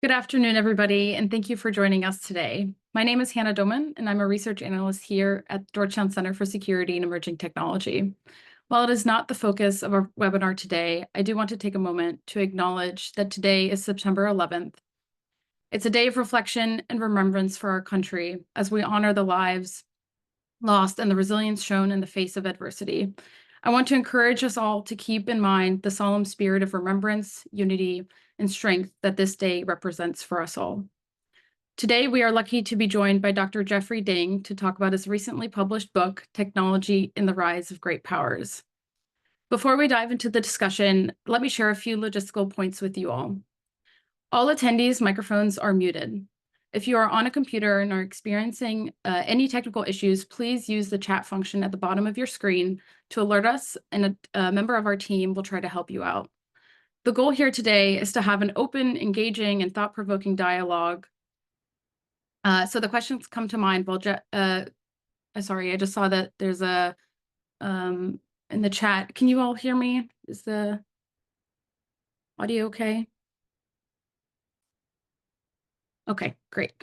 Good afternoon, everybody, and thank you for joining us today. My name is Hannah Doman, and I'm a research analyst here at Georgetown Center for Security and Emerging Technology. While it is not the focus of our webinar today, I do want to take a moment to acknowledge that today is September 11th. It's a day of reflection and remembrance for our country as we honor the lives lost and the resilience shown in the face of adversity. I want to encourage us all to keep in mind the solemn spirit of remembrance, unity, and strength that this day represents for us all. Today, we are lucky to be joined by Dr. Jeffrey Ding to talk about his recently published book, Technology in the Rise of Great Powers. Before we dive into the discussion, let me share a few logistical points with you all. All attendees' microphones are muted. If you are on a computer and are experiencing any technical issues, please use the chat function at the bottom of your screen to alert us, and a member of our team will try to help you out. The goal here today is to have an open, engaging, and thought-provoking dialogue. So the questions come to mind while sorry, I just saw that there's a in the chat. Can you all hear me? Is the audio okay? Okay, great.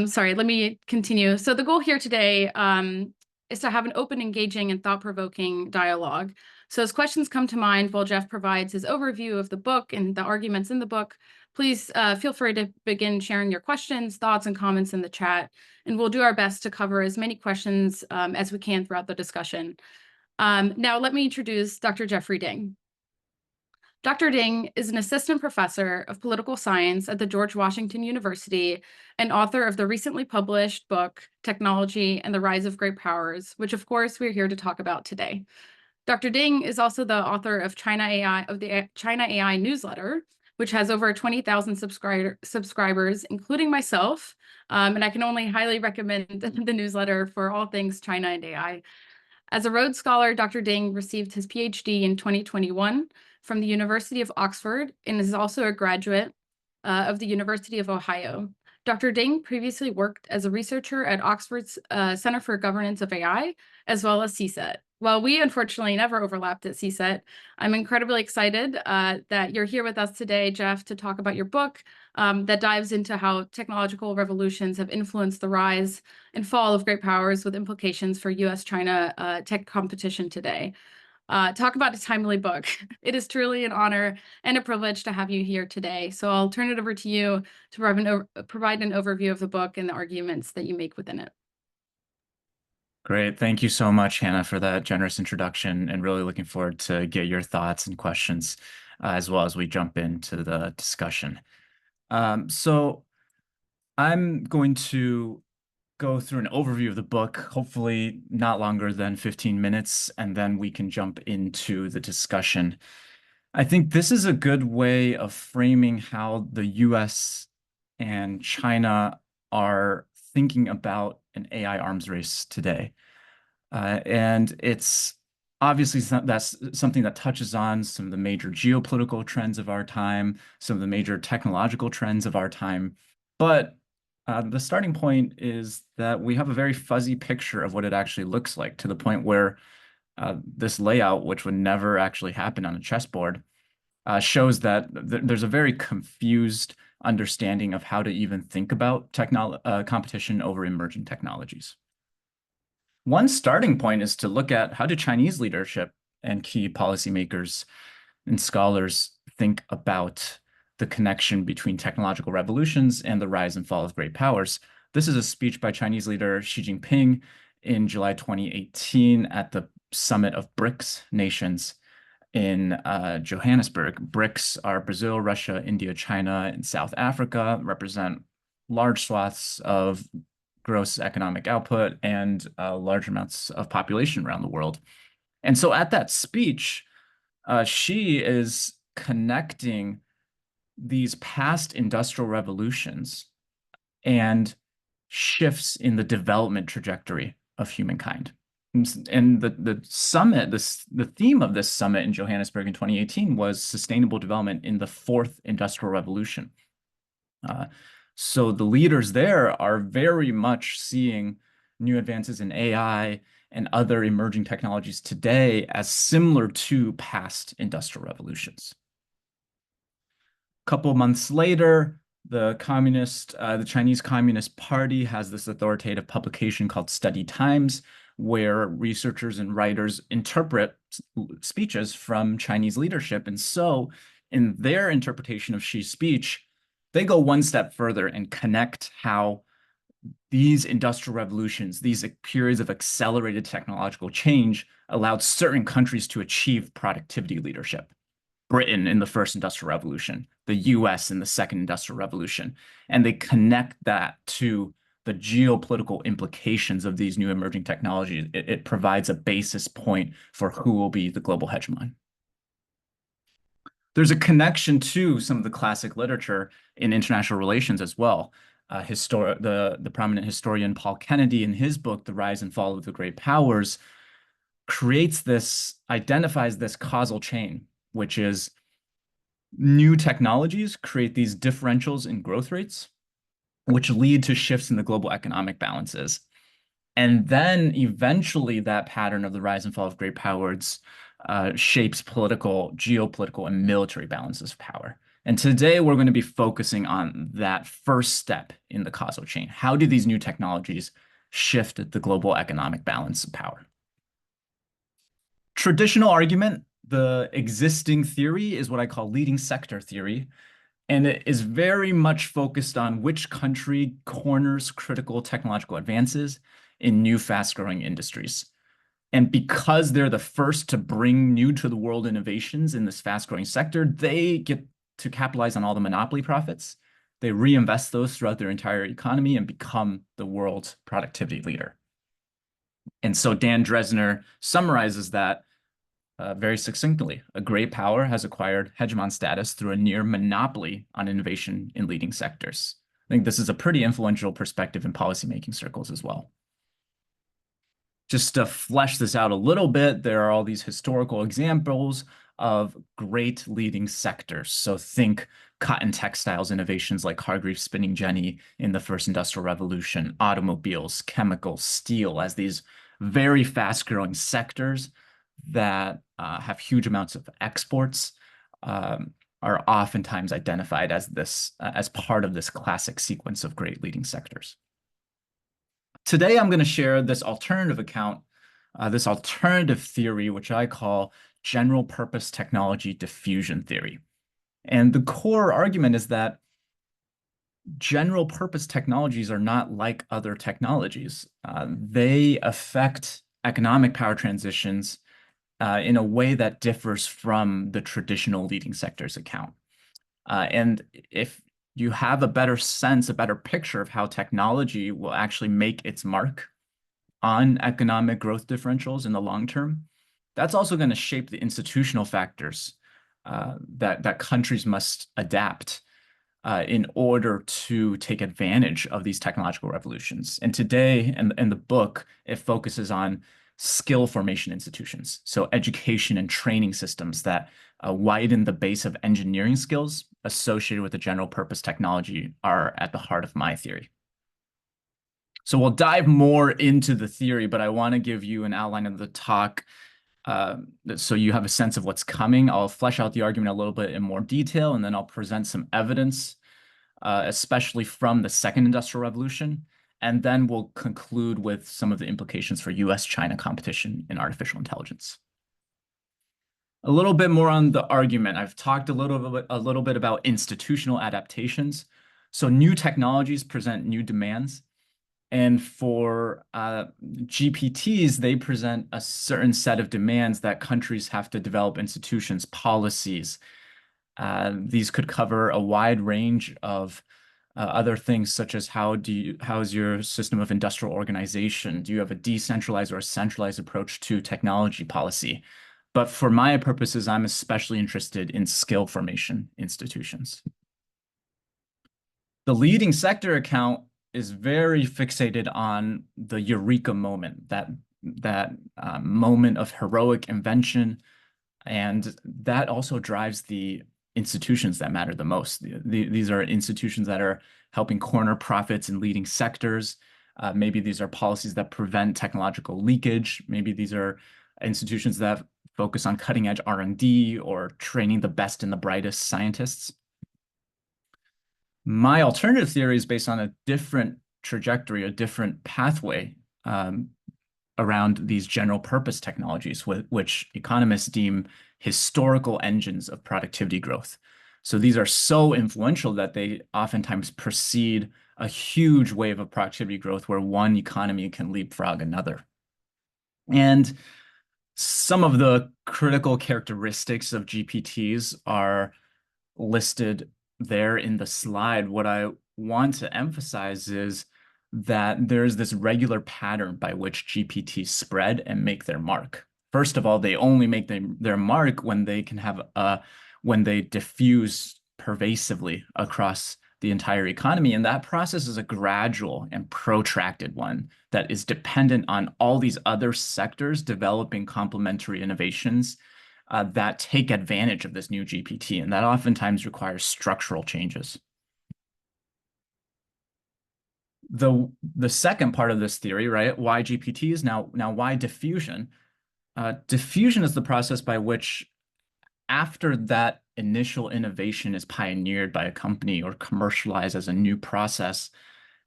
Sorry, let me continue. So the goal here today is to have an open, engaging, and thought-provoking dialogue. So as questions come to mind while Jeff provides his overview of the book and the arguments in the book, please feel free to begin sharing your questions, thoughts, and comments in the chat, and we'll do our best to cover as many questions as we can throughout the discussion. Now, let me introduce Dr. Jeffrey Ding. Dr. Ding is an assistant professor of political science at the George Washington University and author of the recently published book, Technology and the Rise of Great Powers, which of course we're here to talk about today. Dr. Ding is also the author of the China AI newsletter, which has over 20,000 subscribers, including myself. And I can only highly recommend the newsletter for all things China and AI. As a Rhodes Scholar, Dr. Ding received his PhD in 2021 from the University of Oxford and is also a graduate of the University of Ohio. Dr. Ding previously worked as a researcher at Oxford's Center for Governance of AI, as well as CSET. While we unfortunately never overlapped at CSET, I'm incredibly excited that you're here with us today, Jeff, to talk about your book that dives into how technological revolutions have influenced the rise and fall of great powers with implications for US-China tech competition today. Talk about a timely book. It is truly an honor and a privilege to have you here today. So I'll turn it over to you to provide an overview of the book and the arguments that you make within it. Great. Thank you so much, Hannah, for that generous introduction, and really looking forward to get your thoughts and questions as well as we jump into the discussion. So I'm going to go through an overview of the book, hopefully not longer than 15 minutes, and then we can jump into the discussion. I think this is a good way of framing how the US and China are thinking about an AI arms race today. And it's obviously that's something that touches on some of the major geopolitical trends of our time, some of the major technological trends of our time. But the starting point is that we have a very fuzzy picture of what it actually looks like, to the point where this layout, which would never actually happen on a chessboard, shows that there's a very confused understanding of how to even think about competition over emerging technologies. One starting point is to look at how do Chinese leadership and key policymakers and scholars think about the connection between technological revolutions and the rise and fall of great powers. This is a speech by Chinese leader Xi Jinping in July 2018 at the summit of BRICS nations in Johannesburg. BRICS are Brazil, Russia, India, China, and South Africa, represent large swaths of gross economic output and large amounts of population around the world. And so at that speech, Xi is connecting these past industrial revolutions and shifts in the development trajectory of humankind. And the summit, the theme of this summit in Johannesburg in 2018 was sustainable development in the fourth industrial revolution. So the leaders there are very much seeing new advances in AI and other emerging technologies today as similar to past industrial revolutions. A couple months later, The Chinese Communist Party has this authoritative publication called Study Times, where researchers and writers interpret speeches from Chinese leadership. And so, in their interpretation of Xi's speech, they go one step further and connect how these industrial revolutions, these periods of accelerated technological change, allowed certain countries to achieve productivity leadership. Britain in the first industrial revolution, the US in the second industrial revolution, and they connect that to the geopolitical implications of these new emerging technologies. It provides a basis point for who will be the global hegemon. There's a connection to some of the classic literature in international relations as well. The prominent historian Paul Kennedy, in his book, The Rise and Fall of the Great Powers, identifies this causal chain, which is new technologies create these differentials in growth rates, which lead to shifts in the global economic balances. And then eventually that pattern of the rise and fall of great powers shapes political, geopolitical, and military balances of power. And today we're going to be focusing on that first step in the causal chain. How do these new technologies shift the global economic balance of power? Traditional argument, the existing theory, is what I call leading sector theory. And it is very much focused on which country corners critical technological advances in new fast-growing industries. And because they're the first to bring new to the world innovations in this fast-growing sector, they get to capitalize on all the monopoly profits. They reinvest those throughout their entire economy and become the world's productivity leader. And so Dan Dresner summarizes that very succinctly. A great power has acquired hegemon status through a near monopoly on innovation in leading sectors. I think this is a pretty influential perspective in policymaking circles as well. Just to flesh this out a little bit, there are all these historical examples of great leading sectors. So think cotton textiles innovations like Hargreaves spinning jenny in the first industrial revolution, automobiles, chemicals, steel, as these very fast-growing sectors that have huge amounts of exports are oftentimes identified as part of this classic sequence of great leading sectors. Today, I'm going to share this alternative account, this alternative theory, which I call general purpose technology diffusion theory. And the core argument is that general purpose technologies are not like other technologies. They affect economic power transitions in a way that differs from the traditional leading sectors account. And if you have a better sense, a better picture of how technology will actually make its mark on economic growth differentials in the long term, that's also going to shape the institutional factors that countries must adapt in order to take advantage of these technological revolutions. And today, in the book, it focuses on skill formation institutions, so education and training systems that widen the base of engineering skills associated with the general purpose technology are at the heart of my theory. So we'll dive more into the theory, but I want to give you an outline of the talk so you have a sense of what's coming. I'll flesh out the argument a little bit in more detail, and then I'll present some evidence, especially from the second industrial revolution. And then we'll conclude with some of the implications for US-China competition in artificial intelligence. A little bit more on the argument. I've talked a little bit about institutional adaptations. So new technologies present new demands. And for GPTs, they present a certain set of demands that countries have to develop institutions, policies. These could cover a wide range of other things, such as how is your system of industrial organization? Do you have a decentralized or a centralized approach to technology policy? But for my purposes, I'm especially interested in skill formation institutions. The leading sector account is very fixated on the eureka moment, that moment of heroic invention, and that also drives the institutions that matter the most. These are institutions that are helping corner profits in leading sectors. Maybe these are policies that prevent technological leakage. Maybe these are institutions that focus on cutting-edge R&D or training the best and the brightest scientists. My alternative theory is based on a different trajectory, a different pathway um, around these general purpose technologies, which economists deem historical engines of productivity growth. So these are so influential that they oftentimes precede a huge wave of productivity growth where one economy can leapfrog another. And some of the critical characteristics of GPTs are listed there in the slide. What I want to emphasize is that there's this regular pattern by which GPTs spread and make their mark. First of all, they only make their mark when they can have when they diffuse pervasively across the entire economy. And that process is a gradual and protracted one that is dependent on all these other sectors developing complementary innovations that take advantage of this new GPT, and that oftentimes requires structural changes. The second part of this theory, right? Why GPTs? Now why diffusion? Diffusion is the process by which, after that initial innovation is pioneered by a company or commercialized as a new process,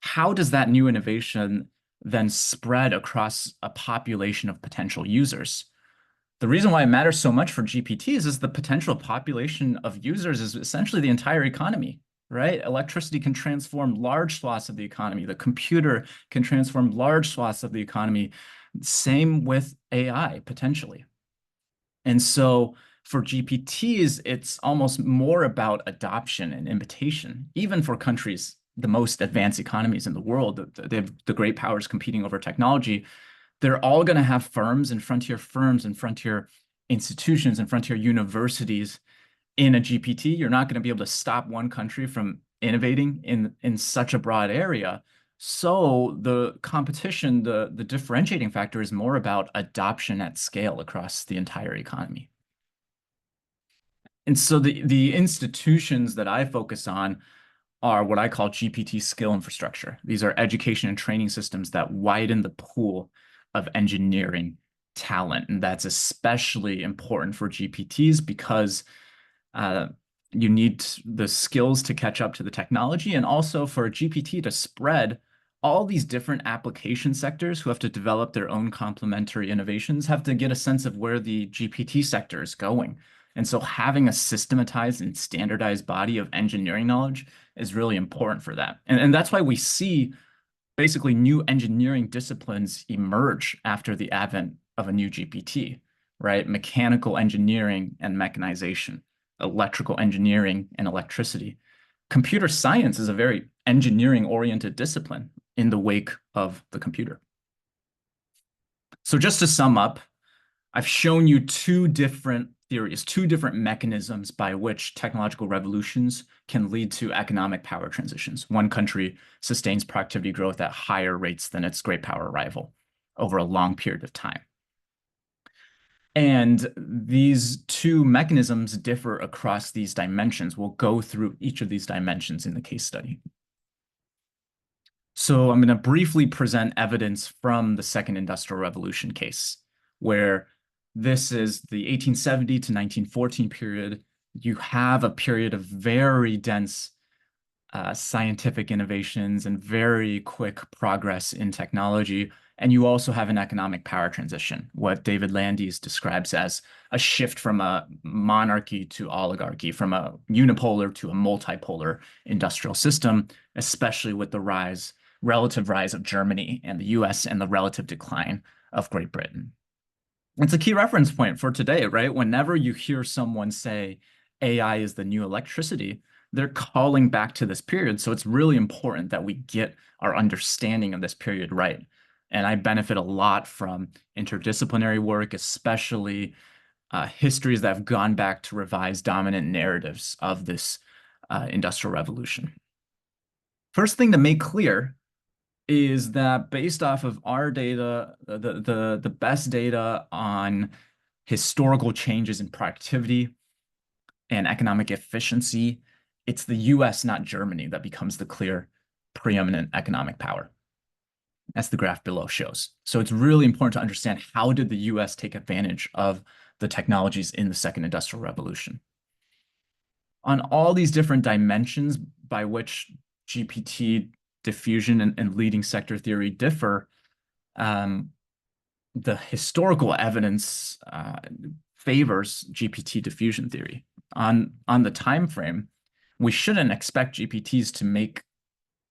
how does that new innovation then spread across a population of potential users? The reason why it matters so much for GPTs is the potential population of users is essentially the entire economy, right? Electricity can transform large swaths of the economy. The computer can transform large swaths of the economy. Same with AI, potentially. And so for GPTs, it's almost more about adoption and imitation, even for countries, the most advanced economies in the world. They have the great powers competing over technology. They're all going to have firms and frontier institutions and frontier universities in a GPT. You're not going to be able to stop one country from innovating in such a broad area. So the competition, the differentiating factor is more about adoption at scale across the entire economy. And so the institutions that I focus on are what I call GPT skill infrastructure. These are education and training systems that widen the pool of engineering talent. And that's especially important for GPTs because you need the skills to catch up to the technology, and also for a GPT to spread. All these different application sectors who have to develop their own complementary innovations have to get a sense of where the GPT sector is going. And so having a systematized and standardized body of engineering knowledge is really important for that. And that's why we see basically new engineering disciplines emerge after the advent of a new GPT, right? Mechanical engineering and mechanization, electrical engineering and electricity. Computer science is a very engineering-oriented discipline in the wake of the computer. So just to sum up, I've shown you two different theories, two different mechanisms by which technological revolutions can lead to economic power transitions. One country sustains productivity growth at higher rates than its great power rival over a long period of time. And these two mechanisms differ across these dimensions. We'll go through each of these dimensions in the case study. So I'm going to briefly present evidence from the Second Industrial Revolution case, where this is the 1870 to 1914 period. You have a period of very dense scientific innovations and very quick progress in technology. And you also have an economic power transition, what David Landis describes as a shift from a monarchy to oligarchy, from a unipolar to a multipolar industrial system, especially with the relative rise of Germany and the US and the relative decline of Great Britain. It's a key reference point for today, right? Whenever you hear someone say AI is the new electricity, they're calling back to this period. So it's really important that we get our understanding of this period right. And I benefit a lot from interdisciplinary work, especially histories that have gone back to revise dominant narratives of this industrial revolution. First thing to make clear is that based off of our data, the best data on historical changes in productivity and economic efficiency, it's the US, not Germany, that becomes the clear preeminent economic power, as the graph below shows. So it's really important to understand, how did the US take advantage of the technologies in the Second Industrial Revolution? On all these different dimensions, by which GPT, diffusion, and leading sector theory differ, the historical evidence favors GPT diffusion theory. On the time frame, we shouldn't expect GPTs to make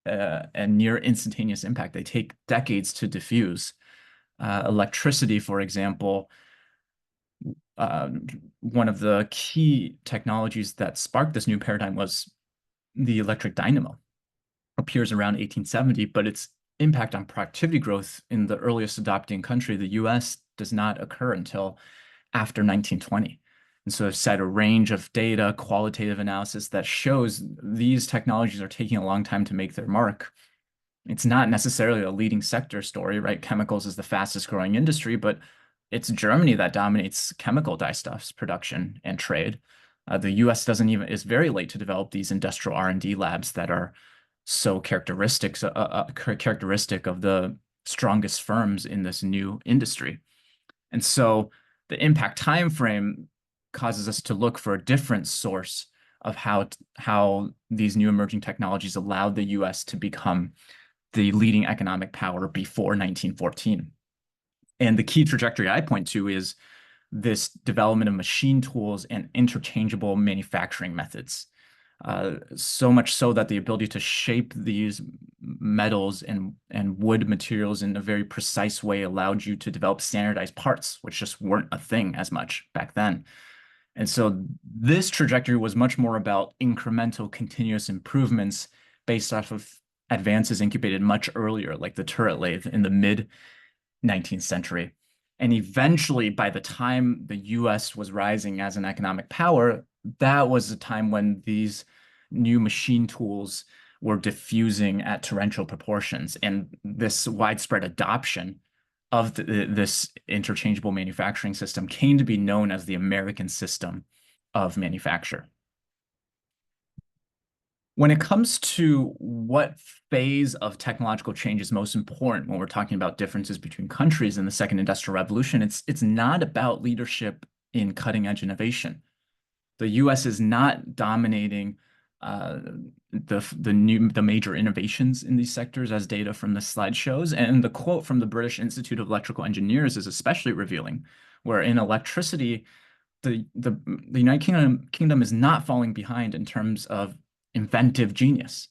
a near instantaneous impact. They take decades to diffuse. Electricity, for example, one of the key technologies that sparked this new paradigm was the electric dynamo. Appears around 1870, but its impact on productivity growth in the earliest adopting country, the US, does not occur until after 1920. And so I've set a range of data, qualitative analysis that shows these technologies are taking a long time to make their mark. It's not necessarily a leading sector story, right? Chemicals is the fastest growing industry, but it's Germany that dominates chemical dyestuffs production and trade. The US is very late to develop these industrial R&D labs that are so characteristic of the strongest firms in this new industry. And so the impact time frame causes us to look for a different source of how these new emerging technologies allowed the US to become the leading economic power before 1914. And the key trajectory I point to is this development of machine tools and interchangeable manufacturing methods. So much so that the ability to shape these metals and wood materials in a very precise way allowed you to develop standardized parts, which just weren't a thing as much back then. And so this trajectory was much more about incremental continuous improvements based off of advances incubated much earlier, like the turret lathe in the mid-19th century. And eventually, by the time the US was rising as an economic power, that was the time when these new machine tools were diffusing at torrential proportions. And this widespread adoption of this interchangeable manufacturing system came to be known as the American system of manufacture. When it comes to what phase of technological change is most important when we're talking about differences between countries in the second industrial revolution, it's not about leadership in cutting-edge innovation. The US is not dominating the major innovations in these sectors, as data from this slide shows. And the quote from the British Institute of Electrical Engineers is especially revealing, where in electricity, the United Kingdom is not falling behind in terms of inventive genius.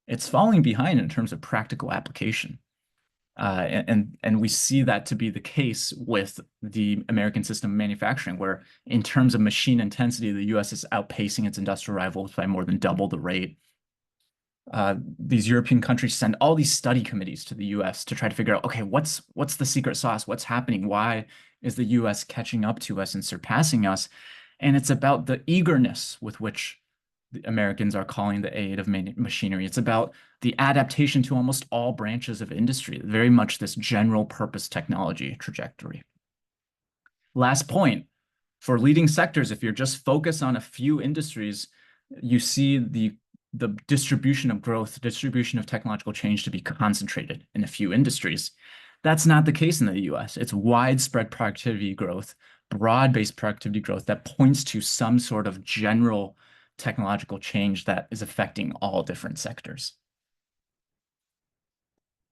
It's falling behind in terms of practical application. And we see that to be the case with the American system of manufacturing, where in terms of machine intensity, the US is outpacing its industrial rivals by more than double the rate. These European countries send all these study committees to the US to try to figure out, okay, what's the secret sauce? What's happening? Why is the US catching up to us and surpassing us? And it's about the eagerness with which the Americans are calling the aid of machinery. It's about the adaptation to almost all branches of industry, very much this general purpose technology trajectory. Last point, for leading sectors, if you're just focused on a few industries, you see the distribution of growth, distribution of technological change to be concentrated in a few industries. That's not the case in the US. It's widespread productivity growth, broad-based productivity growth that points to some sort of general technological change that is affecting all different sectors.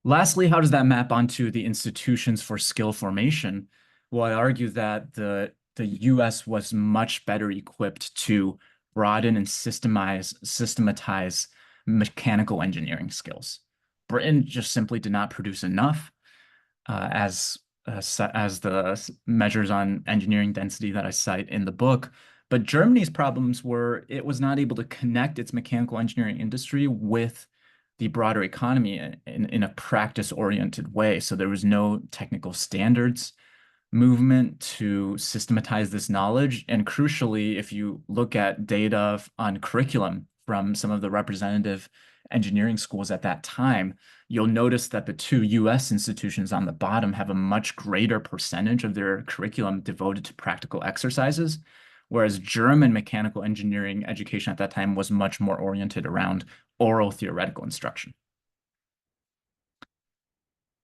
Lastly, how does that map onto the institutions for skill formation? Well, I argue that the US was much better equipped to broaden and systematize mechanical engineering skills. Britain just simply did not produce enough, as the measures on engineering density that I cite in the book. But Germany's problems were it was not able to connect its mechanical engineering industry with the broader economy in a practice-oriented way. So there was no technical standards movement to systematize this knowledge. And crucially, if you look at data on curriculum from some of the representative engineering schools at that time, you'll notice that the two US institutions on the bottom have a much greater percentage of their curriculum devoted to practical exercises, whereas German mechanical engineering education at that time was much more oriented around oral theoretical instruction.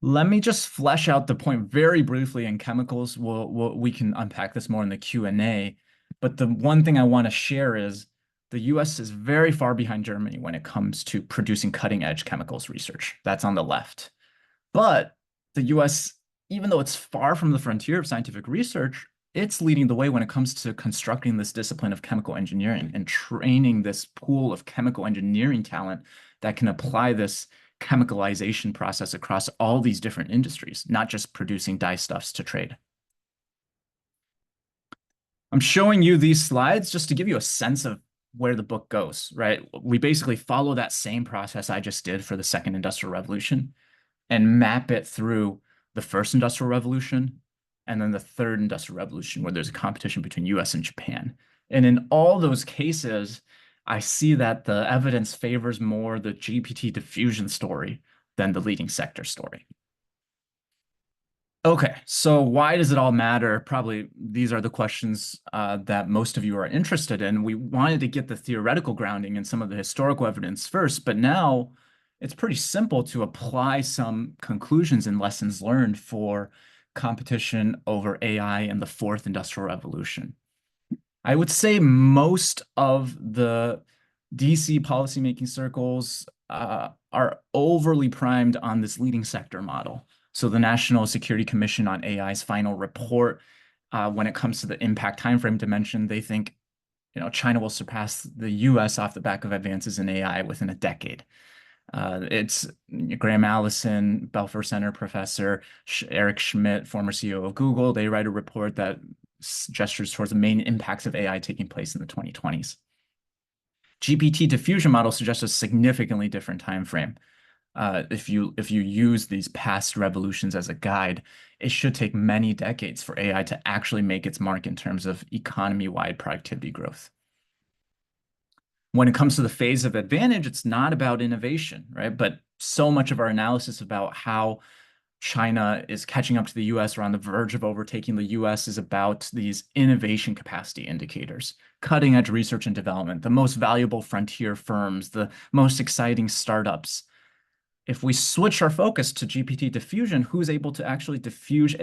Let me just flesh out the point very briefly in chemicals. We can unpack this more in the Q&A, but the one thing I want to share is the US is very far behind Germany when it comes to producing cutting-edge chemicals research. That's on the left. But the US, even though it's far from the frontier of scientific research, it's leading the way when it comes to constructing this discipline of chemical engineering and training this pool of chemical engineering talent that can apply this chemicalization process across all these different industries, not just producing dyestuffs to trade. I'm showing you these slides just to give you a sense of where the book goes, right? We basically follow that same process I just did for the second industrial revolution and map it through the first industrial revolution and then the third industrial revolution, where there's a competition between US and Japan. And in all those cases, I see that the evidence favors more the GPT diffusion story than the leading sector story. Okay, so why does it all matter? Probably these are the questions that most of you are interested in. We wanted to get the theoretical grounding and some of the historical evidence first, but now it's pretty simple to apply some conclusions and lessons learned for competition over AI and the fourth industrial revolution. I would say most of the DC policymaking circles are overly primed on this leading sector model. So the National Security Commission on AI's final report, when it comes to the impact timeframe dimension, they think China will surpass the US off the back of advances in AI within a decade. It's Graham Allison, Belfer Center professor, Eric Schmidt, former CEO of Google. They write a report that gestures towards the main impacts of AI taking place in the 2020s. GPT diffusion model suggests a significantly different time frame. If you use these past revolutions as a guide, it should take many decades for AI to actually make its mark in terms of economy-wide productivity growth. When it comes to the phase of advantage, it's not about innovation, right? But so much of our analysis about how China is catching up to the US or on the verge of overtaking the US is about these innovation capacity indicators, cutting edge research and development, the most valuable frontier firms, the most exciting startups. If we switch our focus to GPT diffusion, who's able to actually diffuse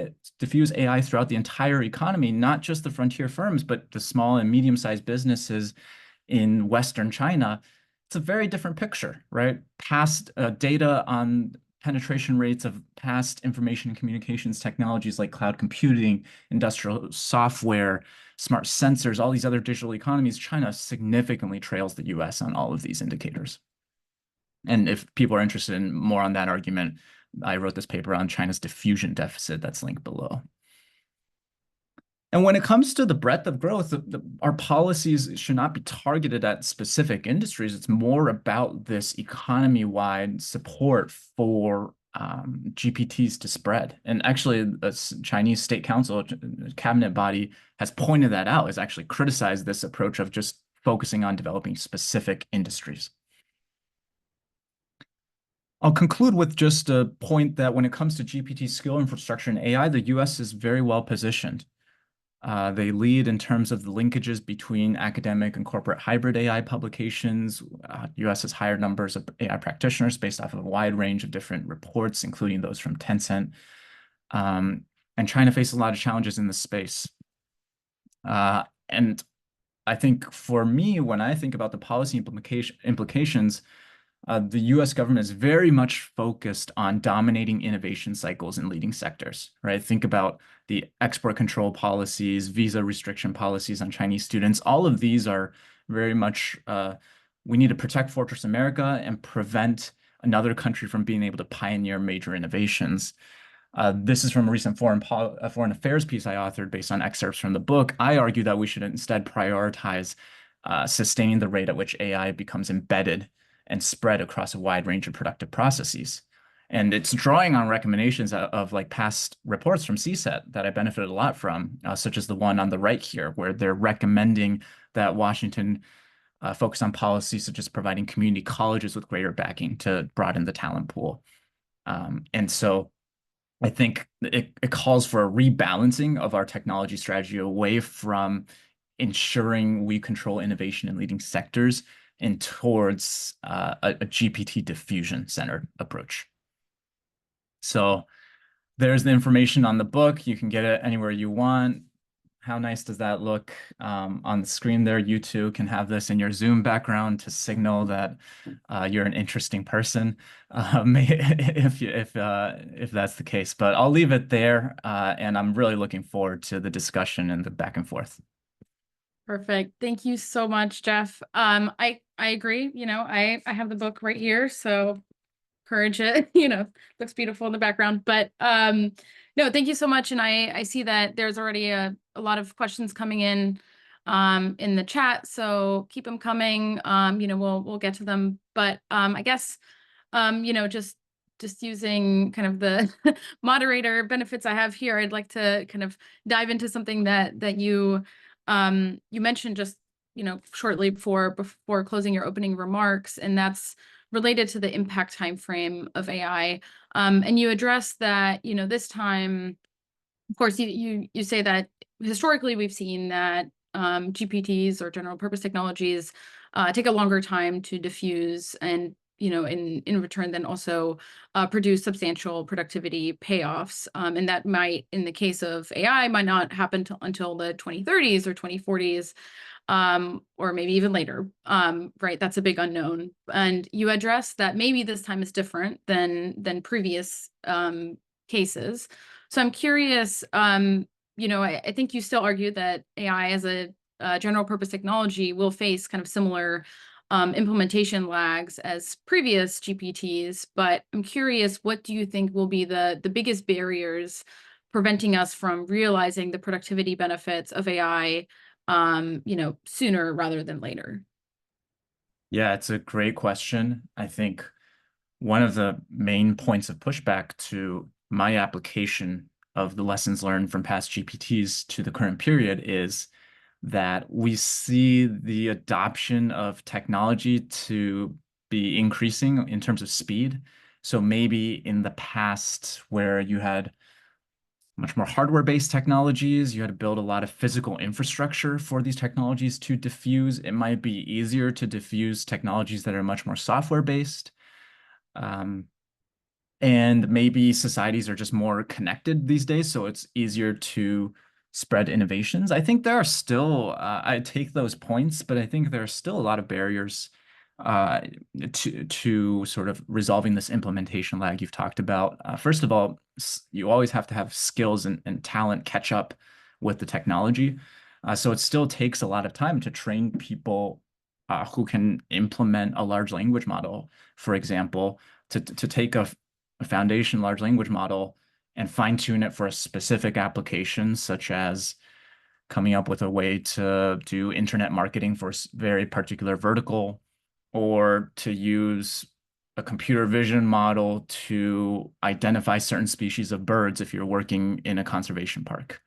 AI throughout the entire economy, not just the frontier firms, but the small and medium-sized businesses in Western China, it's a very different picture, right? Past data on penetration rates of past information and communications technologies like cloud computing, industrial software, smart sensors, all these other digital economies, China significantly trails the US on all of these indicators. And if people are interested in more on that argument, I wrote this paper on China's diffusion deficit that's linked below. And when it comes to the breadth of growth, our policies should not be targeted at specific industries. It's more about this economy-wide support for GPTs to spread. And actually, the Chinese State Council, cabinet body, has pointed that out, has actually criticized this approach of just focusing on developing specific industries. I'll conclude with just a point that when it comes to GPT skill infrastructure and AI, the US is very well positioned. They lead in terms of the linkages between academic and corporate hybrid AI publications. US has higher numbers of AI practitioners based off of a wide range of different reports, including those from Tencent. And China faces a lot of challenges in this space. And I think for me, when I think about the policy implications, the US government is very much focused on dominating innovation cycles in leading sectors, right? Think about the export control policies, visa restriction policies on Chinese students. All of these are very much, we need to protect Fortress America and prevent another country from being able to pioneer major innovations. This is from a recent foreign affairs piece I authored based on excerpts from the book. I argue that we should instead prioritize sustaining the rate at which AI becomes embedded and spread across a wide range of productive processes. And it's drawing on recommendations of like past reports from CSET that I benefited a lot from, such as the one on the right here, where they're recommending that Washington focus on policies such as providing community colleges with greater backing to broaden the talent pool. And so I think it calls for a rebalancing of our technology strategy away from ensuring we control innovation in leading sectors and towards a GPT diffusion-centered approach. So there's the information on the book. You can get it anywhere you want. How nice does that look on the screen there? You too can have this in your Zoom background to signal that you're an interesting person, if that's the case. But I'll leave it there, and I'm really looking forward to the discussion and the back and forth. Perfect. Thank you so much, Jeff. I agree. I have the book right here, so encourage it. Looks beautiful in the background. But no, thank you so much. And I see that there's already a lot of questions coming in the chat. So keep them coming. We'll get to them. But I guess just using kind of the moderator benefits I have here, I'd like to kind of dive into something that you mentioned just shortly before closing your opening remarks, and that's related to the impact time frame of AI. And you address that this time, of course, you say that historically we've seen that GPTs or general purpose technologies take a longer time to diffuse, and in return then also produce substantial productivity payoffs. And that might, in the case of AI, might not happen until the 2030s or 2040s, or maybe even later. Right, that's a big unknown. And you address that maybe this time is different than previous cases. So I'm curious, I think you still argue that AI as a general purpose technology will face kind of similar implementation lags as previous GPTs, but I'm curious, what do you think will be the biggest barriers preventing us from realizing the productivity benefits of AI, sooner rather than later? Yeah, it's a great question. I think one of the main points of pushback to my application of the lessons learned from past GPTs to the current period is that we see the adoption of technology to be increasing in terms of speed. So maybe in the past, where you had much more hardware-based technologies, you had to build a lot of physical infrastructure for these technologies to diffuse. It might be easier to diffuse technologies that are much more software-based. And maybe societies are just more connected these days, so it's easier to spread innovations. I think there are still, I take those points, but I think there are still a lot of barriers uh, to sort of resolving this implementation lag you've talked about. First of all, you always have to have skills and talent catch up with the technology. So it still takes a lot of time to train people who can implement a large language model, for example, to take a foundation large language model and fine tune it for a specific application, such as coming up with a way to do internet marketing for a very particular vertical, or to use a computer vision model to identify certain species of birds if you're working in a conservation park.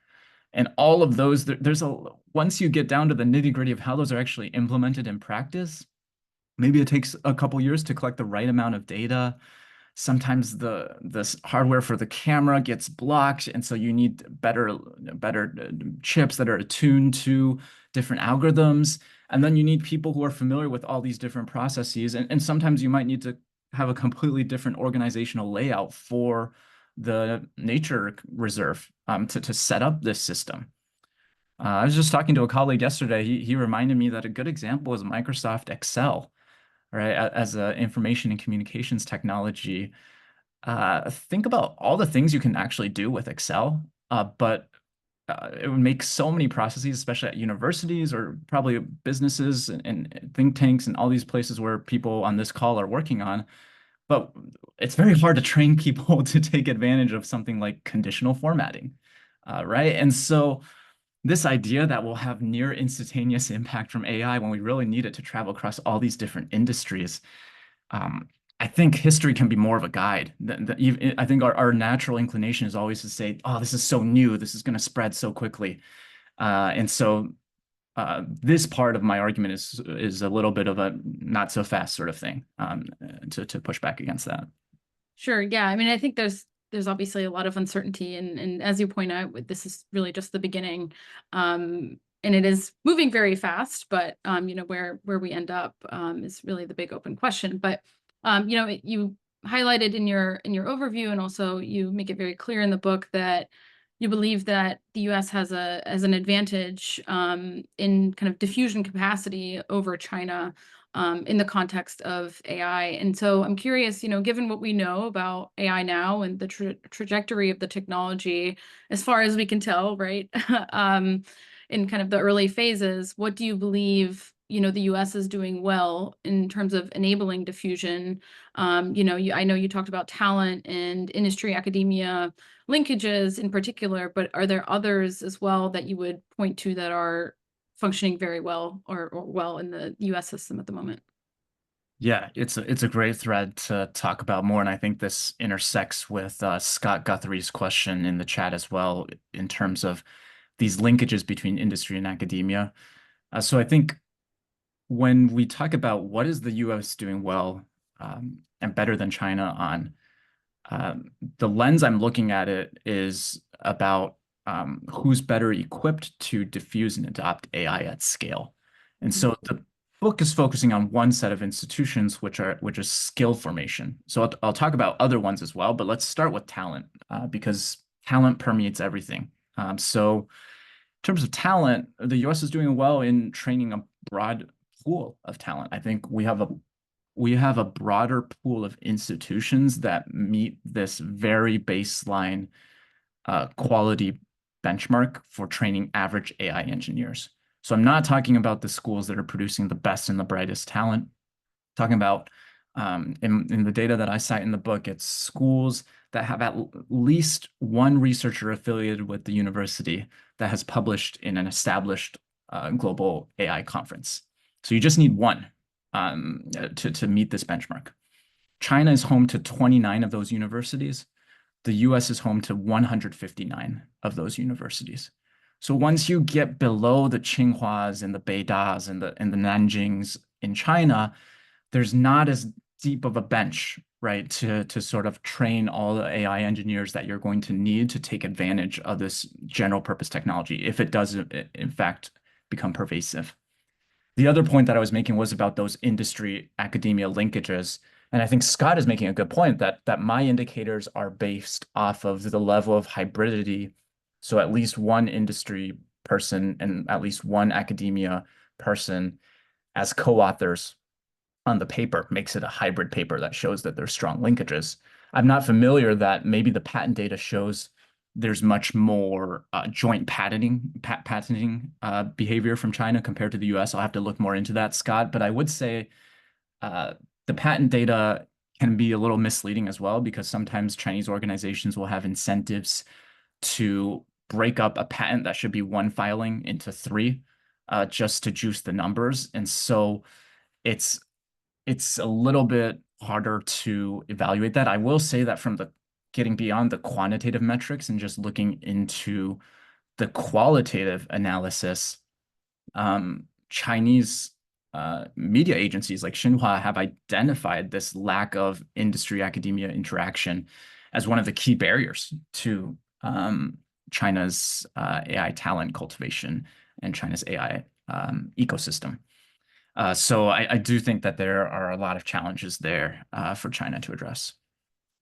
And all of those, once you get down to the nitty-gritty of how those are actually implemented in practice, maybe it takes a couple years to collect the right amount of data. Sometimes the hardware for the camera gets blocked, and so you need better chips that are attuned to different algorithms. And then you need people who are familiar with all these different processes. And sometimes you might need to have a completely different organizational layout for the nature reserve to set up this system. I was just talking to a colleague yesterday. He reminded me that a good example is Microsoft Excel, right? As an information and communications technology. Think about all the things you can actually do with Excel, but it would make so many processes, especially at universities or probably businesses and think tanks and all these places where people on this call are working on. But it's very hard to train people to take advantage of something like conditional formatting, right? And so this idea that we'll have near instantaneous impact from AI when we really need it to travel across all these different industries, I think history can be more of a guide. I think our natural inclination is always to say, oh, this is so new, this is going to spread so quickly. And so this part of my argument is a little bit of a not so fast sort of thing, to push back against that. Sure. Yeah. I mean, I think there's obviously a lot of uncertainty, and as you point out, this is really just the beginning. And it is moving very fast, but where we end up is really the big open question. But you highlighted in your overview, and also you make it very clear in the book that you believe that the U.S. has an advantage in kind of diffusion capacity over China in the context of AI. And so I'm curious, given what we know about AI now and the trajectory of the technology, as far as we can tell, right, in kind of the early phases, what do you believe, the U.S. is doing well in terms of enabling diffusion? I know you talked about talent and industry academia linkages in particular, but are there others as well that you would point to that are functioning very well or well in the US system at the moment? Yeah, it's a great thread to talk about more, and I think this intersects with Scott Guthrie's question in the chat as well in terms of these linkages between industry and academia. So I think when we talk about what is the U.S. doing well and better than China on, the lens I'm looking at it is about who's better equipped to diffuse and adopt AI at scale. And so the book is focusing on one set of institutions, which is skill formation. So I'll talk about other ones as well, but let's start with talent because talent permeates everything. So in terms of talent, the U.S. is doing well in training a broad pool of talent. I think we have a broader pool of institutions that meet this very baseline quality benchmark for training average AI engineers. So I'm not talking about the schools that are producing the best and the brightest talent. I'm talking about in the data that I cite in the book, it's schools that have at least one researcher affiliated with the university that has published in an established global AI conference. So you just need one to meet this benchmark. China is home to 29 of those universities. The US is home to 159 of those universities. So once you get below the Tsinghuas and the Beidas and the Nanjings in China, there's not as deep of a bench, right, to sort of train all the AI engineers that you're going to need to take advantage of this general purpose technology if it does, in fact, become pervasive. The other point that I was making was about those industry academia linkages. And I think Scott is making a good point that my indicators are based off of the level of hybridity. So at least one industry person and at least one academia person as co-authors on the paper makes it a hybrid paper that shows that there's strong linkages. I'm not familiar that maybe the patent data shows there's much more joint patenting behavior from China compared to the US. I'll have to look more into that, Scott. But I would say the patent data can be a little misleading as well because sometimes Chinese organizations will have incentives to break up a patent that should be one filing into three just to juice the numbers. And so it's a little bit harder to evaluate that. I will say that from getting beyond the quantitative metrics and just looking into the qualitative analysis, Chinese media agencies like Xinhua have identified this lack of industry-academia interaction as one of the key barriers to China's AI talent cultivation and China's AI ecosystem. So I do think that there are a lot of challenges there for China to address.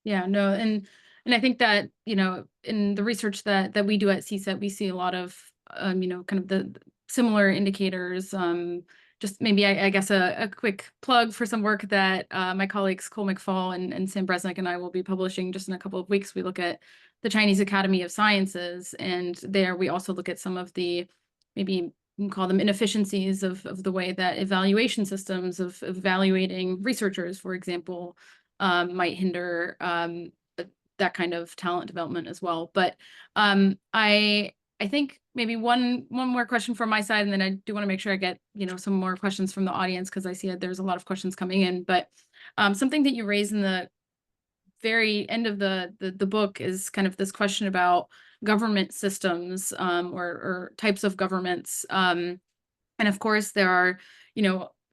Yeah, no, and I think that, in the research that we do at CSET, we see a lot of, kind of the similar indicators. Just maybe, I guess, a quick plug for some work that my colleagues Cole McFall and Sam Bresnick and I will be publishing just in a couple of weeks. We look at the Chinese Academy of Sciences, and there we also look at some of the, maybe you can call them inefficiencies of the way that evaluation systems of evaluating researchers, for example, might hinder that kind of talent development as well. But I think maybe one more question from my side, and then I do want to make sure I get some more questions from the audience because I see that there's a lot of questions coming in. But something that you raised in the very end of the book is kind of this question about government systems or types of governments. And of course, there are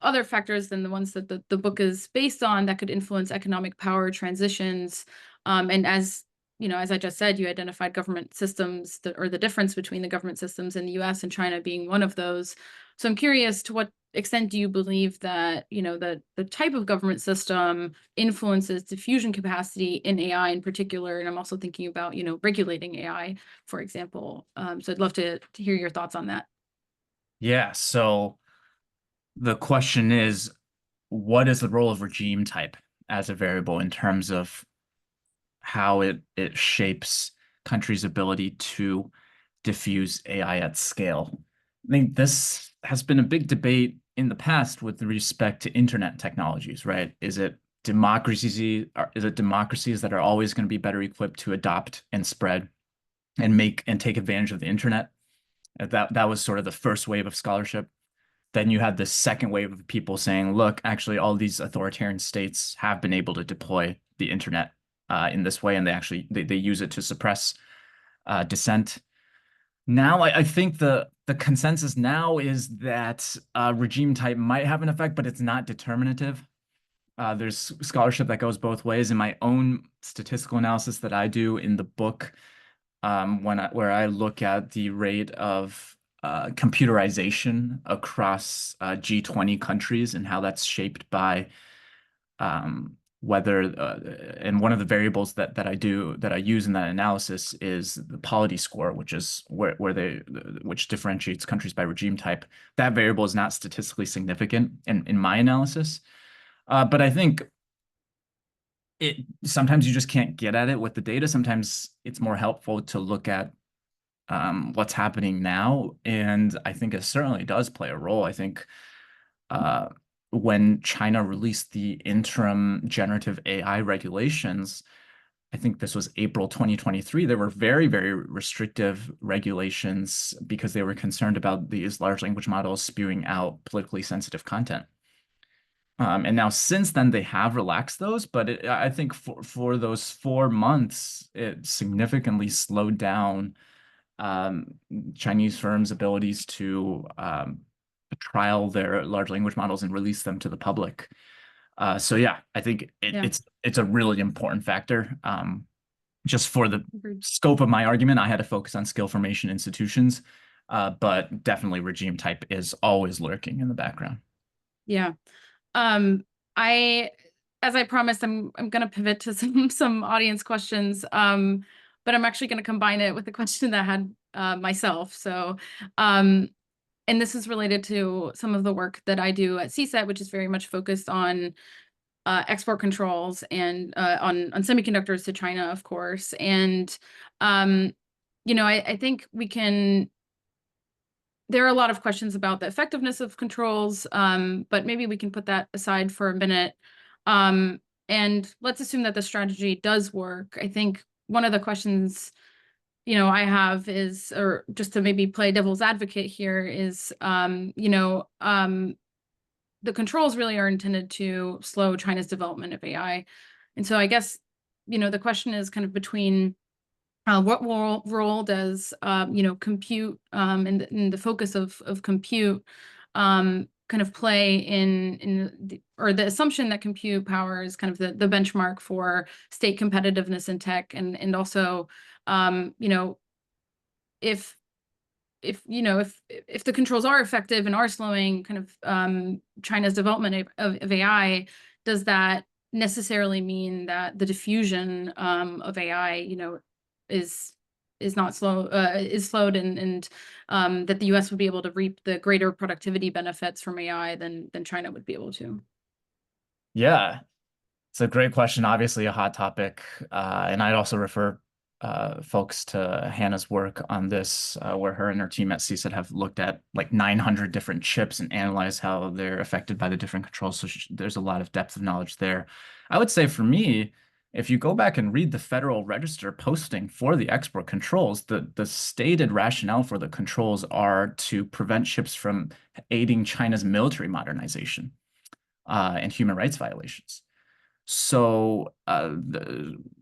other factors than the ones that the book is based on that could influence economic power transitions. And as I just said, you identified government systems or the difference between the government systems in the US and China being one of those. So I'm curious to what extent do you believe that, the type of government system influences diffusion capacity in AI in particular? And I'm also thinking about, regulating AI, for example. So I'd love to hear your thoughts on that. Yeah, so the question is, what is the role of regime type as a variable in terms of how it shapes countries' ability to diffuse AI at scale? I think this has been a big debate in the past with respect to internet technologies, right? Is it democracies that are always going to be better equipped to adopt and spread and take advantage of the internet? That was sort of the first wave of scholarship. Then you had the second wave of people saying, look, actually, all these authoritarian states have been able to deploy the internet in this way, and they use it to suppress dissent. Now, I think the consensus now is that regime type might have an effect, but it's not determinative. There's scholarship that goes both ways. In my own statistical analysis that I do in the book, where I look at the rate of computerization across G20 countries and how that's shaped by whether and one of the variables that I use in that analysis is the polity score, which is which differentiates countries by regime type. That variable is not statistically significant in my analysis, but I think sometimes you just can't get at it with the data. Sometimes it's more helpful to look at what's happening now, and I think it certainly does play a role. I think when China released the interim generative AI regulations, I think this was April 2023, there were very, very restrictive regulations because they were concerned about these large language models spewing out politically sensitive content. And now since then, they have relaxed those, but I think for those 4 months, it significantly slowed down Chinese firms' abilities to trial their large language models and release them to the public. So yeah, I think Yeah. it's a really important factor. Just for the Agreed. scope of my argument, I had to focus on skill formation institutions, but definitely regime type is always lurking in the background. Yeah. Um, I, as I promised, I'm gonna pivot to some audience questions. But I'm actually gonna combine it with the question that I had myself. So, and this is related to some of the work that I do at CSET, which is very much focused on export controls and on semiconductors to China, of course. And I think there are a lot of questions about the effectiveness of controls, but maybe we can put that aside for a minute. And let's assume that the strategy does work. I think one of the questions, I have is, or just to maybe play devil's advocate here, is, the controls really are intended to slow China's development of AI. And so I guess, the question is kind of between what role does compute and the focus of compute kind of play or the assumption that compute power is kind of the benchmark for state competitiveness in tech, and also if if the controls are effective and are slowing kind of China's development of AI, does that necessarily mean that the diffusion of AI, is not is slowed, and that the US would be able to reap the greater productivity benefits from AI than China would be able to? Yeah, it's a great question. Obviously, a hot topic, and I'd also refer folks to Hannah's work on this, where her and her team at CSET have looked at like 900 different chips and analyzed how they're affected by the different controls. So there's a lot of depth of knowledge there. I would say for me, if you go back and read the Federal Register posting for the export controls, the stated rationale for the controls are to prevent chips from aiding China's military modernization and human rights violations. So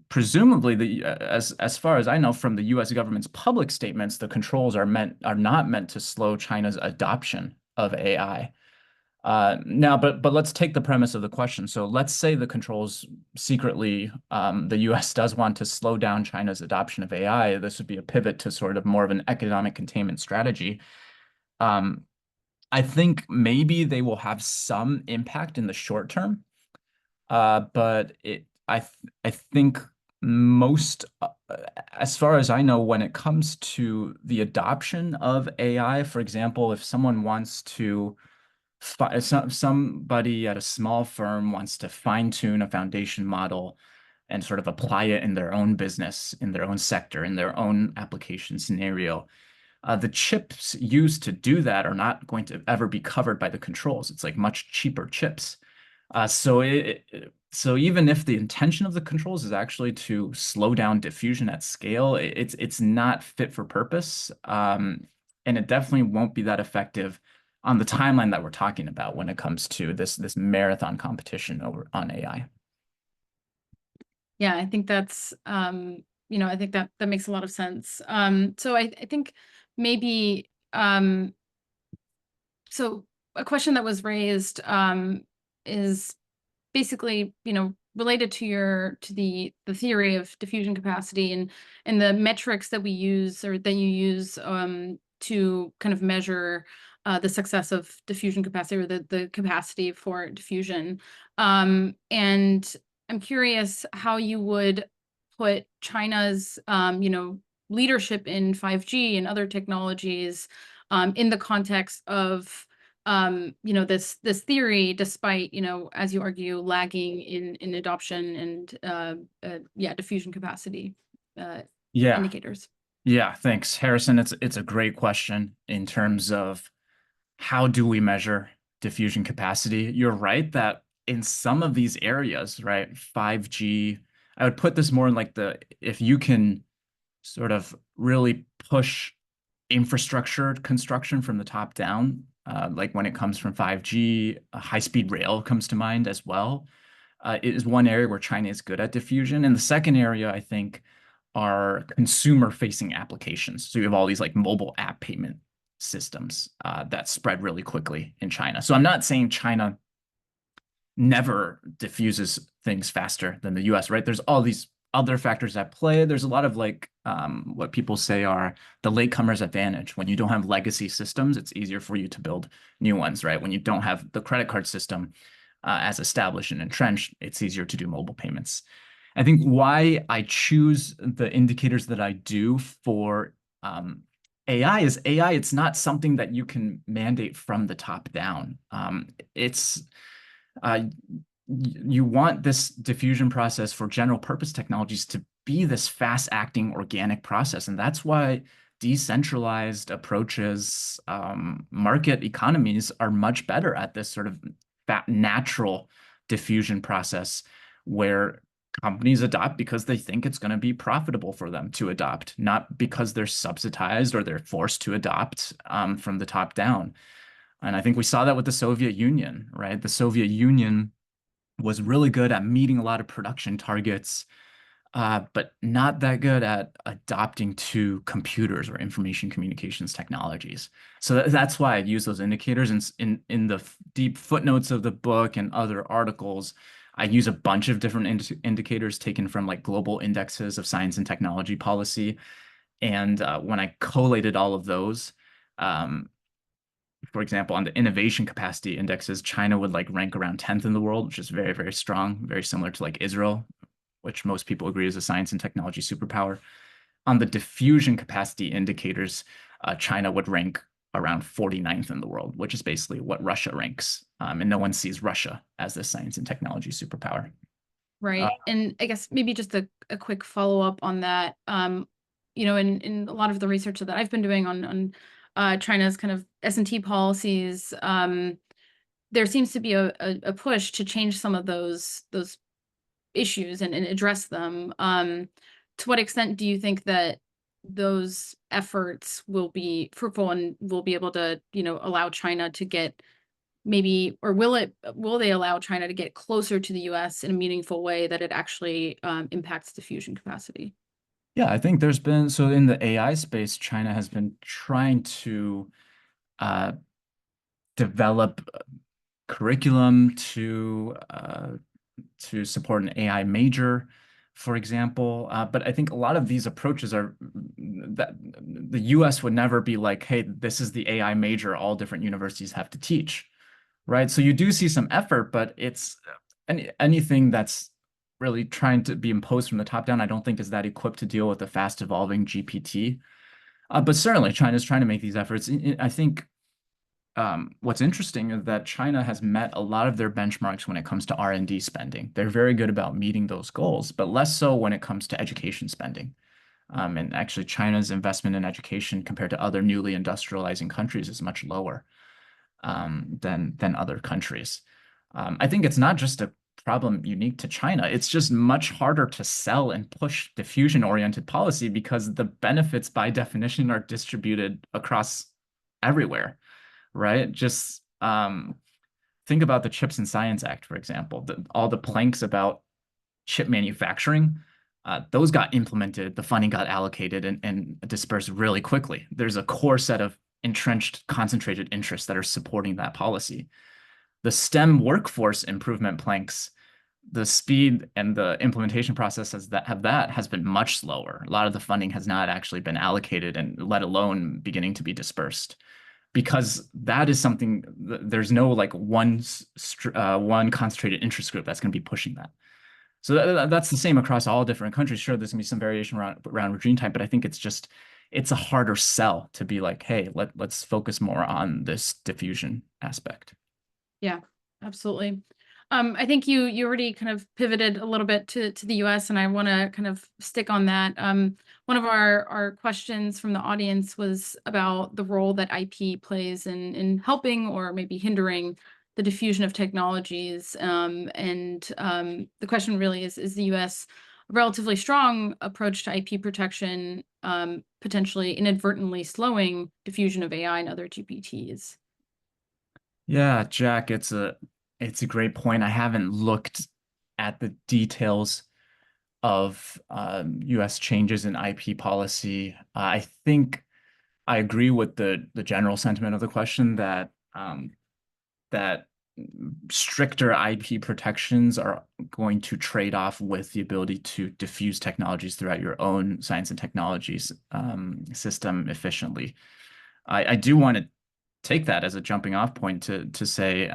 presumably, as far as I know from the U.S. government's public statements, the controls are not meant to slow China's adoption of AI. Now, but let's take the premise of the question. So let's say the controls secretly, the U.S. does want to slow down China's adoption of AI. This would be a pivot to sort of more of an economic containment strategy. I think maybe they will have some impact in the short term. But I think most, as far as I know, when it comes to the adoption of AI, for example, if someone wants to, somebody at a small firm wants to fine-tune a foundation model and sort of apply it in their own business, in their own sector, in their own application scenario, the chips used to do that are not going to ever be covered by the controls. It's like much cheaper chips. So even if the intention of the controls is actually to slow down diffusion at scale, it's not fit for purpose, and it definitely won't be that effective on the timeline that we're talking about when it comes to this marathon competition over on AI. Yeah, I think that's I think that makes a lot of sense. So I think maybe so a question that was raised is basically, related to the theory of diffusion capacity and the metrics that we use or that you use to kind of measure the success of diffusion capacity or the capacity for diffusion. And I'm curious how you would put China's, leadership in 5G and other technologies in the context of this theory, despite, as you argue, lagging in adoption and diffusion capacity Yeah, indicators. yeah, thanks, Harrison. It's a great question in terms of how do we measure diffusion capacity? You're right that in some of these areas, right, 5G, I would put this more in like if you can sort of really push infrastructure construction from the top down, like when it comes from 5G, high-speed rail comes to mind as well. It is one area where China is good at diffusion. And the second area, I think, are consumer-facing applications. So you have all these like mobile app payment systems that spread really quickly in China. So I'm not saying China never diffuses things faster than the US, right? There's all these other factors at play. There's a lot of like what people say are the latecomer's advantage. When you don't have legacy systems, it's easier for you to build new ones, right? When you don't have the credit card system as established and entrenched, it's easier to do mobile payments. I think why I choose the indicators that I do for AI is AI, it's not something that you can mandate from the top down. It's uh, you want this diffusion process for general purpose technologies to be this fast acting organic process. And that's why decentralized approaches, market economies are much better at this sort of natural diffusion process where companies adopt because they think it's going to be profitable for them to adopt, not because they're subsidized or they're forced to adopt from the top down. And I think we saw that with the Soviet Union, right? The Soviet Union was really good at meeting a lot of production targets, but not that good at adopting to computers or information communications technologies. So that's why I use those indicators. And in the deep footnotes of the book and other articles, I use a bunch of different indicators taken from like global indexes of science and technology policy. And when I collated all of those, um, for example, on the innovation capacity indexes, China would like rank around 10th in the world, which is very, very strong, very similar to like Israel, which most people agree is a science and technology superpower. On the diffusion capacity indicators, China would rank around 49th in the world, which is basically what Russia ranks. And no one sees Russia as this science and technology superpower. Uh, Right. And I guess maybe just a quick follow-up on that. In a lot of the research that I've been doing on China's kind of S&T policies, there seems to be a push to change some of those issues and address them. To what extent do you think that those efforts will be fruitful and will be able to, allow China to get maybe, or will they allow China to get closer to the US in a meaningful way that it actually impacts diffusion capacity? yeah, I think there's been, so in the AI space, China has been trying to uh, develop curriculum to support an AI major for example. But I think a lot of these approaches are that the US would never be like, hey, this is the AI major all different universities have to teach, right? So you do see some effort, but it's anything that's really trying to be imposed from the top down, I don't think is that equipped to deal with the fast evolving GPT. But certainly China is trying to make these efforts. I think what's interesting is that China has met a lot of their benchmarks when it comes to R&D spending. They're very good about meeting those goals, but less so when it comes to education spending. And actually, China's investment in education compared to other newly industrializing countries is much lower than other countries. I think it's not just a problem unique to China. It's just much harder to sell and push diffusion-oriented policy because the benefits, by definition, are distributed across everywhere, right? Just think about the Chips and Science Act, for example. All the planks about chip manufacturing, those got implemented, the funding got allocated and dispersed really quickly. There's a core set of entrenched, concentrated interests that are supporting that policy. The STEM workforce improvement planks, the speed and the implementation process has been much slower. A lot of the funding has not actually been allocated and let alone beginning to be dispersed. Because that is something, there's no like one concentrated interest group that's going to be pushing that. So that's the same across all different countries. Sure, there's going to be some variation around regime type, but I think it's a harder sell to be like, hey, let's focus more on this diffusion aspect. Yeah, absolutely. I think you already kind of pivoted a little bit to the US, and I want to kind of stick on that. One of our questions from the audience was about the role that IP plays in helping or maybe hindering the diffusion of technologies. The question really is the US a relatively strong approach to IP protection, potentially inadvertently slowing diffusion of AI and other GPTs? Yeah, Jack, it's a great point. I haven't looked at the details of U.S. changes in IP policy. I think I agree with the general sentiment of the question that that stricter IP protections are going to trade off with the ability to diffuse technologies throughout your own science and technologies system efficiently. I do want to take that as a jumping off point to say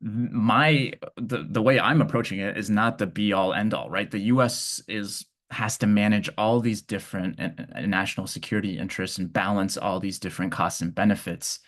the way I'm approaching it is not the be all end all, right? The US has to manage all these different national security interests and balance all these different costs and benefits.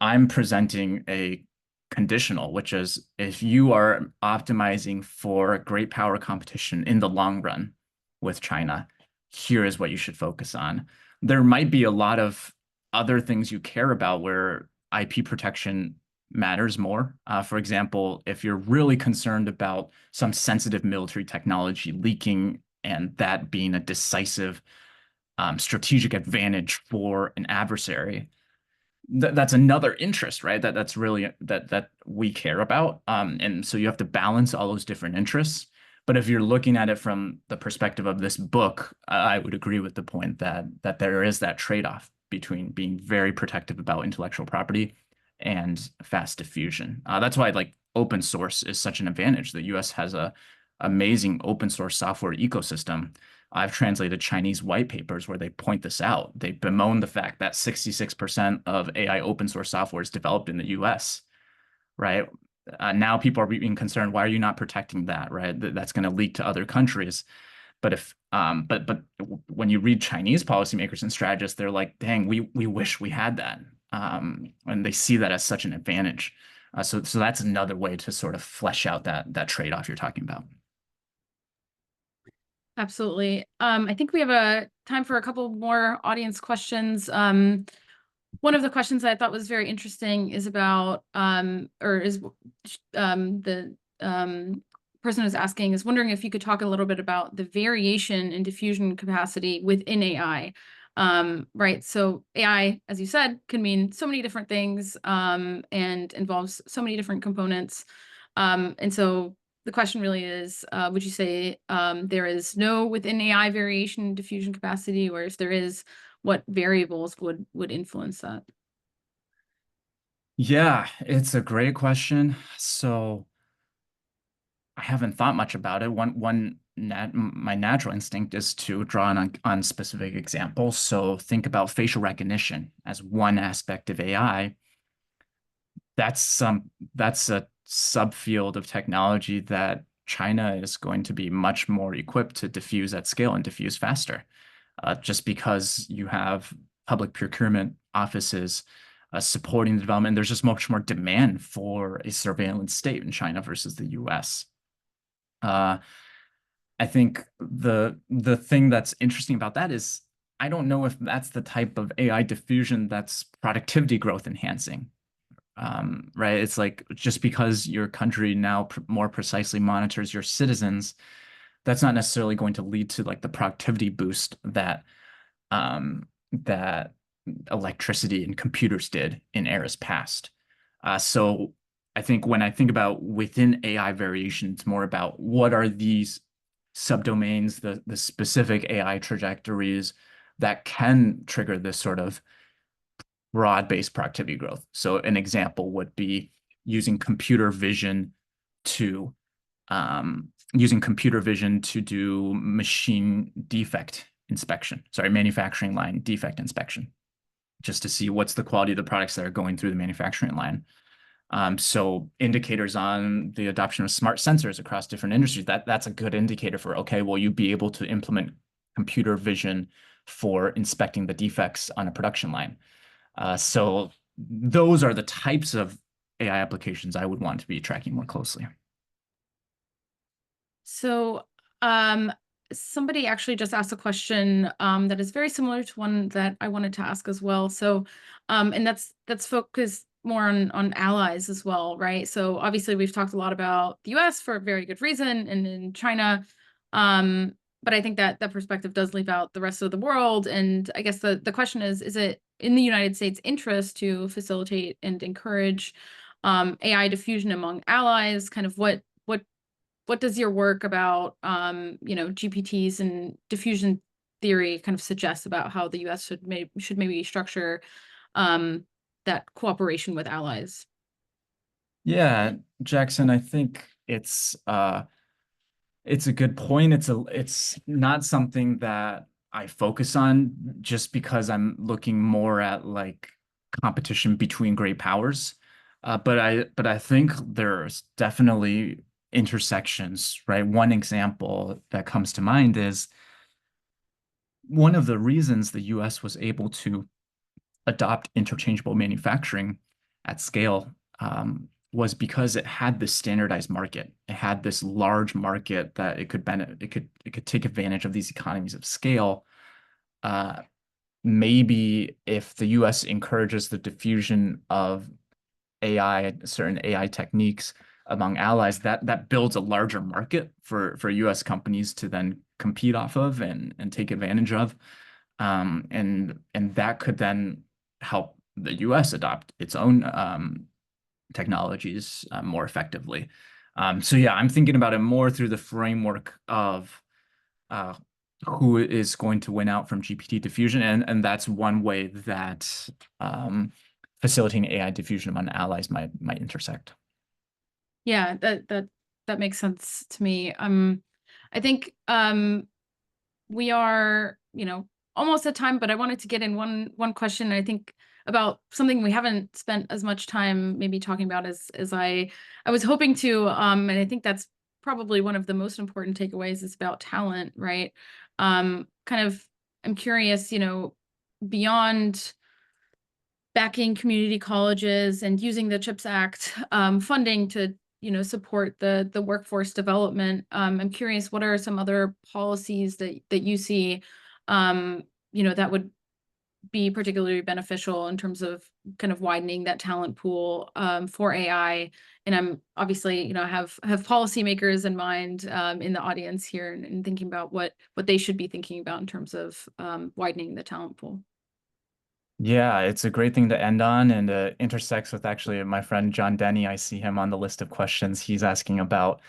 I'm presenting a conditional, which is if you are optimizing for great power competition in the long run with China, here is what you should focus on. There might be a lot of other things you care about where IP protection matters more. For example, if you're really concerned about some sensitive military technology leaking and that being a decisive strategic advantage for an adversary, that's another interest, right? That's really that we care about. And so you have to balance all those different interests. But if you're looking at it from the perspective of this book, I would agree with the point that there is that trade-off between being very protective about intellectual property and fast diffusion. That's why like open source is such an advantage. The US has a amazing open source software ecosystem. I've translated Chinese white papers where they point this out. They bemoan the fact that 66% of AI open source software is developed in the US, right? Now people are being concerned, why are you not protecting that, right? That's going to leak to other countries. But if but when you read Chinese policymakers and strategists, they're like, dang, we wish we had that. And they see that as such an advantage. So that's another way to sort of flesh out that trade-off you're talking about. Absolutely. I think we have a time for a couple more audience questions. One of the questions that I thought was very interesting is about, the person who's asking is wondering if you could talk a little bit about the variation in diffusion capacity within AI. Right. So AI, as you said, can mean so many different things and involves so many different components. And so the question really is, would you say there is no within AI variation in diffusion capacity, or if there is, what variables would influence that? Yeah, it's a great question. So I haven't thought much about it. My natural instinct is to draw on specific examples. So think about facial recognition as one aspect of AI. That's a subfield of technology that China is going to be much more equipped to diffuse at scale and diffuse faster, just because you have public procurement offices supporting the development. There's just much more demand for a surveillance state in China versus the US. Uh, I think the thing that's interesting about that is I don't know if that's the type of AI diffusion that's productivity growth enhancing. Right? It's like just because your country now more precisely monitors your citizens, that's not necessarily going to lead to like the productivity boost that electricity and computers did in eras past. So I think when I think about within AI variation, it's more about what are these subdomains, the specific AI trajectories that can trigger this sort of broad-based productivity growth. So an example would be using computer vision to do machine defect inspection, sorry, manufacturing line defect inspection, just to see what's the quality of the products that are going through the manufacturing line. So indicators on the adoption of smart sensors across different industries, that's a good indicator for, okay, will you be able to implement computer vision for inspecting the defects on a production line? So those are the types of AI applications I would want to be tracking more closely. So, somebody actually just asked a question that is very similar to one that I wanted to ask as well. So, and that's focused more on allies as well, right? So obviously we've talked a lot about the US for a very good reason, and in China. But I think that that perspective does leave out the rest of the world. And I guess the question is it in the United States' interest to facilitate and encourage AI diffusion among allies? Kind of what does your work about GPTs and diffusion theory kind of suggest about how the US should maybe structure that cooperation with allies? Yeah, Jackson, I think it's a good point. It's not something that I focus on just because I'm looking more at like competition between great powers. But I think there's definitely intersections, right? One example that comes to mind is one of the reasons the US was able to adopt interchangeable manufacturing at scale was because it had this standardized market. It had this large market that it could take advantage of these economies of scale. Uh, Maybe if the US encourages the diffusion of AI, certain AI techniques among allies, that builds a larger market for US companies to then compete off of and take advantage of. And that could then help the US adopt its own technologies more effectively. So yeah, I'm thinking about it more through the framework of uh, who is going to win out from GPT diffusion, and that's one way that facilitating AI diffusion among allies might intersect. Yeah, that makes sense to me. I think we are, almost at time, but I wanted to get in one question, I think, about something we haven't spent as much time maybe talking about as I was hoping to. And I think that's probably one of the most important takeaways is about talent, right? Kind of, I'm curious, beyond backing community colleges and using the CHIPS Act funding to support the workforce development. I'm curious, what are some other policies that you see that would be particularly beneficial in terms of kind of widening that talent pool for AI? And I'm obviously, I have policymakers in mind in the audience here, and thinking about what they should be thinking about in terms of widening the talent pool. Yeah, it's a great thing to end on, and intersects with actually my friend John Denny. I see him on the list of questions. He's asking about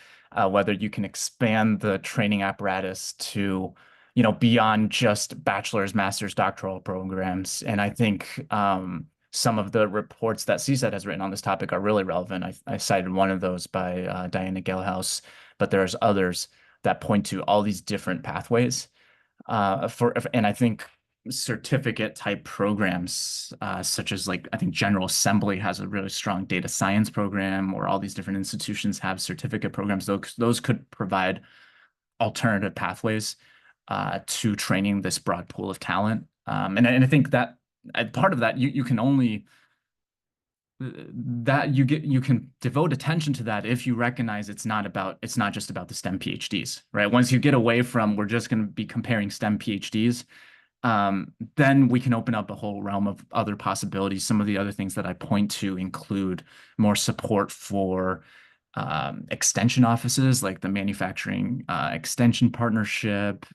whether you can expand the training apparatus to, beyond just bachelor's, master's, doctoral programs. And I think some of the reports that CSET has written on this topic are really relevant. I cited one of those by Diana Galehouse, but there's others that point to all these different pathways and I think certificate type programs, such as like I think General Assembly has a really strong data science program, or all these different institutions have certificate programs. Those could provide alternative pathways to training this broad pool of talent. And I think that part of that you can only that you can devote attention to that if you recognize it's not just about the STEM PhDs, right? Once you get away from we're just going to be comparing STEM PhDs, then we can open up a whole realm of other possibilities. Some of the other things that I point to include more support for extension offices, like the Manufacturing Extension Partnership,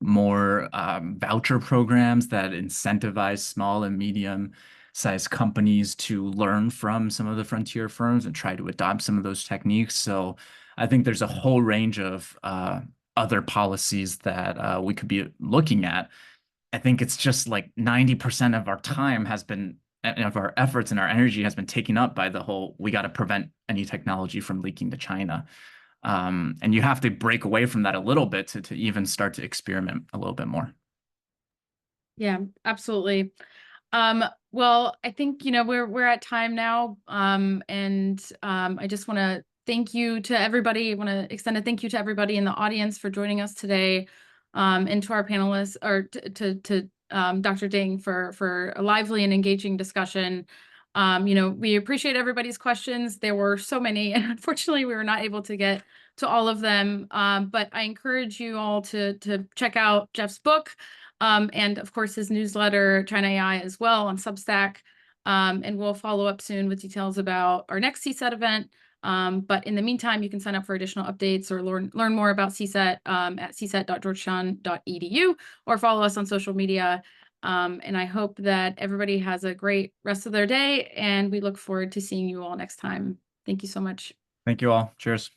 more voucher programs that incentivize small and medium-sized companies to learn from some of the frontier firms and try to adopt some of those techniques. So I think there's a whole range of other policies that we could be looking at. I think it's just like 90% of our time has been, and of our efforts and our energy has been taken up by the whole, we got to prevent any technology from leaking to China. And you have to break away from that a little bit to even start to experiment a little bit more. Yeah, absolutely. Well, I think, we're at time now. I just want to thank you to everybody. I want to extend a thank you to everybody in the audience for joining us today, and to our panelists, or to Dr. Ding for a lively and engaging discussion. We appreciate everybody's questions. There were so many, and unfortunately, we were not able to get to all of them. But I encourage you all to check out Jeff's book. And of course, his newsletter, China AI, as well on Substack. And we'll follow up soon with details about our next CSET event. But in the meantime, you can sign up for additional updates or learn more about CSET at cset.georgetown.edu, or follow us on social media. And I hope that everybody has a great rest of their day, and we look forward to seeing you all next time. Thank you so much. Thank you all. Cheers.